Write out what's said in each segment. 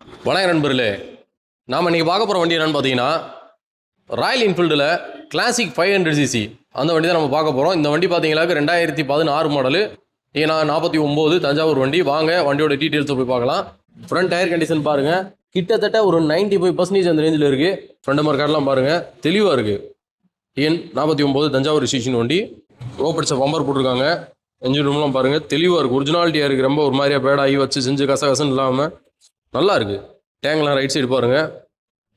வணக்கம் நண்பர்களே, நாம் இன்றைக்கி பார்க்க போகிற வண்டி என்னென்னு பார்த்தீங்கன்னா ராயல் என்ஃபீல்டில் கிளாசிக் 500cc அந்த வண்டி தான் நம்ம பார்க்க போகிறோம். இந்த வண்டி பார்த்தீங்கன்னா 2016 மாடலு, ஏன்னா 49 தஞ்சாவூர் வண்டி. வாங்க வண்டியோட டீட்டெயில்ஸை போய் பார்க்கலாம். ஃப்ரண்ட் டயர் கண்டிஷன் பாருங்கள், கிட்டத்தட்ட ஒரு 95% அந்த ரேஞ்சில் இருக்குது. ஃப்ரண்ட் மார்க்கெட்லாம் பாருங்கள், தெளிவாக இருக்குது. ஏன் 49 தஞ்சாவூர் ஸ்டேஷன் வண்டி. ரோப்படிச்ச பம்பர் போட்டிருக்காங்க. என்ஜின் ரூம்லாம் பாருங்கள், தெளிவாக இருக்குது, ஒரிஜினாலிட்டியாக இருக்குது. ரொம்ப ஒரு மாதிரியாக பேடாகி வச்சு செஞ்சு கசகசன்னு இல்லாமல் நல்லா இருக்குது. டேங்க்லாம் ரைட் சைடு பாருங்கள்,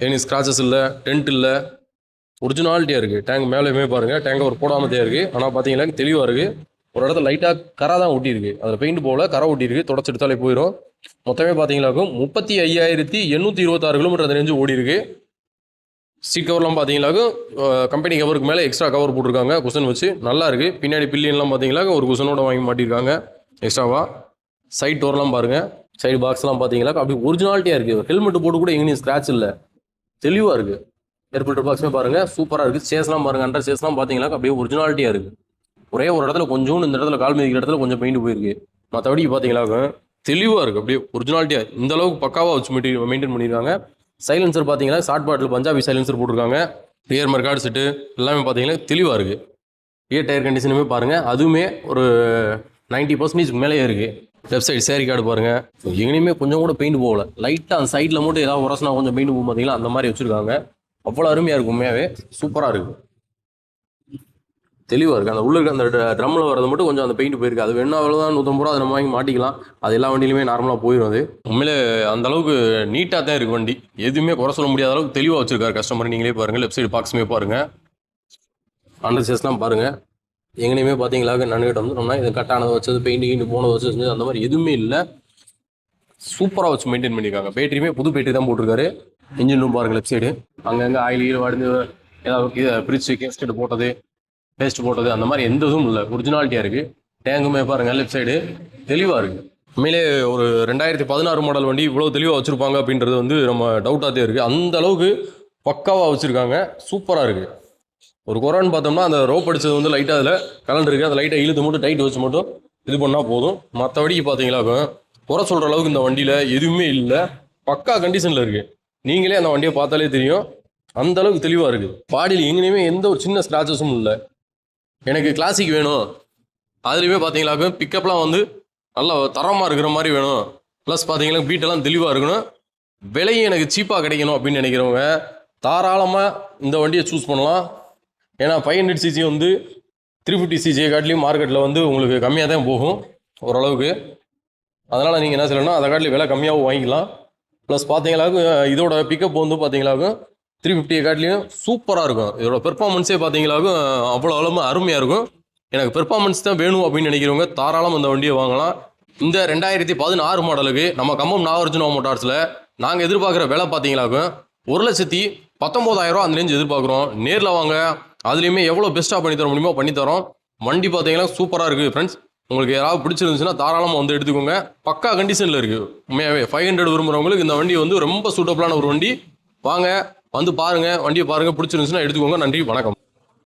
எனி ஸ்க்ராச்சஸ் இல்லை, டென்ட் இல்லை, ஒரிஜினாலிட்டியாக இருக்குது. டேங்க் மேலேயுமே பாருங்கள், டேங்கை ஒரு போடாமதே இருக்குது. ஆனால் பார்த்தீங்கன்னா தெளிவாக இருக்குது. ஒரு இடத்துல லைட்டாக கரை தான் ஒட்டியிருக்கு, அதில் பெயிண்ட் போல் கரை ஒட்டியிருக்கு, தொடச்சி எடுத்தாலே போயிடும். மொத்தமே பார்த்தீங்கன்னாக்கும் 35,826 கிலோமீட்டர் அந்த ரேஞ்சு ஓடி இருக்குது. சீட் கவர்லாம் பார்த்தீங்கன்னாக்கும் கம்பெனி கவருக்கு மேலே எக்ஸ்ட்ரா கவர் போட்டிருக்காங்க குஷன் வச்சு, நல்லா இருக்குது. பின்னாடி பில்லியன்லாம் பார்த்தீங்கன்னா ஒரு குஷனோட வாங்கி மாட்டியிருக்காங்க எக்ஸ்ட்ராவாக. சைட் டோர்லாம் பாருங்கள், சைடு பாக்ஸ்லாம் பார்த்தீங்களா அப்படி ஒரிஜினாலிட்டியாக இருக்குது. ஹெல்மெட் போட்டு கூட எங்கேயும் ஸ்க்ராட்ச் இல்லை, தெளிவாக இருக்குது. ஏர் ஃபில்டர் பாக்ஸுமே பாருங்கள், சூப்பராக இருக்குது. சேஸ்லாம் பாருங்கள், அண்டர் சேஸ்லாம் பார்த்தீங்களா அப்படியே ஒரிஜினாலிட்டியாக இருக்குது. ஒரே ஒரு இடத்துல கொஞ்சம் இந்த இடத்துல கால் மிதிக்கிற இடத்துல கொஞ்சம் பெயிண்ட் போயிருக்கு. மற்றபடி பார்த்தீங்களா தெளிவாக இருக்குது, அப்படியே ஒரிஜினாலிட்டியாக இந்த அளவுக்கு பக்காவாக வச்சு மெயின்டைன் பண்ணியிருக்காங்க. சைலன்சர் பார்த்தீங்கன்னா ஷார்ட் பாட்டில் பஞ்சாபி சைலன்சர் போட்டிருக்காங்க. ரியர் மர்கார்டு செட்டு எல்லாமே பார்த்தீங்கன்னா தெளிவாக இருக்குது. ஏர் டயர் கண்டிஷனுமே பாருங்கள், அதுவுமே ஒரு 90% மேலேயே இருக்குது. லெஃப்ட் சைடு சேரி கார்டு பாருங்கள், எங்கேயுமே கொஞ்சம் கூட பெயிண்ட் போகல. லைட்டாக அந்த சைடில் மட்டும் ஏதாவது உரசனா கொஞ்சம் பெயிண்ட் போகும் பார்த்தீங்களா, அந்த மாதிரி வச்சுருக்காங்க. அவ்வளோ அருமையாக இருக்கும், உண்மையாகவே சூப்பராக இருக்குது, தெளிவாக இருக்குது. அந்த உள்ள இருக்க அந்த ட்ரம்மில் வரது மட்டும் கொஞ்சம் அந்த பெயிண்ட் போயிருக்கு. அது வேணும் அவ்வளோதான், 150 ரூபா அதை நம்ம வாங்கி மாட்டிக்கலாம். அது எல்லா வண்டியிலுமே நார்மலாக போயிடும். அது உண்மையிலே அந்த அளவுக்கு நீட்டாக தான் இருக்குது வண்டி, எதுவுமே குறை சொல்ல முடியாத அளவுக்கு தெளிவாக வச்சுருக்காரு கஸ்டமர். நீங்களே பாருங்கள், லெஃப்ட் சைடு பாக்ஸுமே பாருங்கள், அண்டர் சேஸ்லாம் பாருங்கள். எங்கேயுமே பார்த்தீங்களா நன்கிட்ட வந்து இது கட்டானதை வச்சது, பெயிண்ட் போனதை வச்சு செஞ்சது, அந்த மாதிரி எதுவுமே இல்லை. சூப்பராக வச்சு மெயின்டைன் பண்ணியிருக்காங்க. பேட்டரியுமே புது பேட்டரி தான் போட்டிருக்காரு. இன்ஜின் ரூம் பாருங்கள், லெஃப்ட் சைடு அங்கங்கே ஆயில் வடிந்து ஏதாவது பிரிட்ஜ் கேஸ்கெட் போட்டது, பேஸ்ட் போட்டது, அந்த மாதிரி எந்த இதுவும் இல்லை, ஒரிஜினாலிட்டியாக இருக்குது. டேங்குமே பாருங்கள், லெஃப்ட் சைடு தெளிவாக இருக்குது. உண்மையிலே ஒரு 2016 மாடல் வண்டி இவ்வளோ தெளிவாக வச்சுருப்பாங்க அப்படின்றது வந்து நம்ம டவுட்டாக தான் இருக்குது. அந்த அளவுக்கு பக்காவாக வச்சுருக்காங்க, சூப்பராக இருக்குது. ஒரு குறைன்னு பார்த்தோம்னா அந்த ரோப் அடிச்சது வந்து லைட்டாக அதில் கலண்ட் இருக்குது, அந்த லைட்டை இழுத்து மட்டும் டைட் வச்சு மட்டும் இது பண்ணால் போதும். மற்றபடி பார்த்தீங்களா குறை சொல்கிற அளவுக்கு இந்த வண்டியில் எதுவுமே இல்லை, பக்கா கண்டிஷனில் இருக்குது. நீங்களே அந்த வண்டியை பார்த்தாலே தெரியும், அந்த அளவுக்கு தெளிவாக இருக்குது. பாடியில் எங்கேயுமே எந்த ஒரு சின்ன ஸ்க்ராச்சஸும் இல்லை. எனக்கு கிளாசிக் வேணும், அதுலேயுமே பார்த்தீங்களாக்க பிக்கப்லாம் வந்து நல்லா தரமாக இருக்கிற மாதிரி வேணும், ப்ளஸ் பார்த்தீங்கன்னா பீட்டெல்லாம் தெளிவாக இருக்கணும், விலையும் எனக்கு சீப்பாக கிடைக்கணும் அப்படின்னு நினைக்கிறவங்க தாராளமாக இந்த வண்டியை சூஸ் பண்ணலாம். ஏன்னா 500cc வந்து 350cc காட்டிலையும் மார்க்கெட்டில் வந்து உங்களுக்கு கம்மியாக தான் போகும் ஓரளவுக்கு. அதனால் நீங்கள் என்ன சொல்லணும்னா அதை காட்டிலும் விலை கம்மியாகவும் வாங்கிக்கலாம். ப்ளஸ் பார்த்தீங்களாக்கும் இதோட பிக்கப் வந்து பார்த்தீங்களாக்கும் 350 காட்டிலையும் சூப்பராக இருக்கும். இதோட பெர்ஃபார்மன்ஸே பார்த்தீங்களாக்கும் அவ்வளோ அளவு அருமையாக இருக்கும். எனக்கு பெர்ஃபார்மன்ஸ் தான் வேணும் அப்படின்னு நினைக்கிறவங்க தாராளம் அந்த வண்டியை வாங்கலாம். இந்த 2016 மாடலுக்கு நம்ம கம்பம் நாகார்ஜுனா மோட்டார்ஸில் நாங்கள் எதிர்பார்க்குற விலை பார்த்தீங்களாக்கும் 1,19,000 அந்த ரேஞ்ச் எதிர்பார்க்குறோம். நேரில் வாங்க, அதுலேயுமே எவ்வளோ பெஸ்ட்டாக பண்ணித்தர முடியுமோ பண்ணித்தரோம். வண்டி பார்த்தீங்கன்னா சூப்பராக இருக்குது ஃப்ரெண்ட்ஸ். உங்களுக்கு யாராவது பிடிச்சிருந்துச்சுன்னா தாராளமாக வந்து எடுத்துக்கோங்க, பக்கா கண்டிஷனில் இருக்குது. உண்மையாகவே 500 விரும்புகிறவங்களுக்கு இந்த வண்டி வந்து ரொம்ப சூட்டபுளான ஒரு வண்டி. வாங்க வந்து பாருங்கள், வண்டியை பாருங்கள், பிடிச்சிருந்துச்சுன்னா எடுத்துக்கோங்க. நன்றி, வணக்கம்.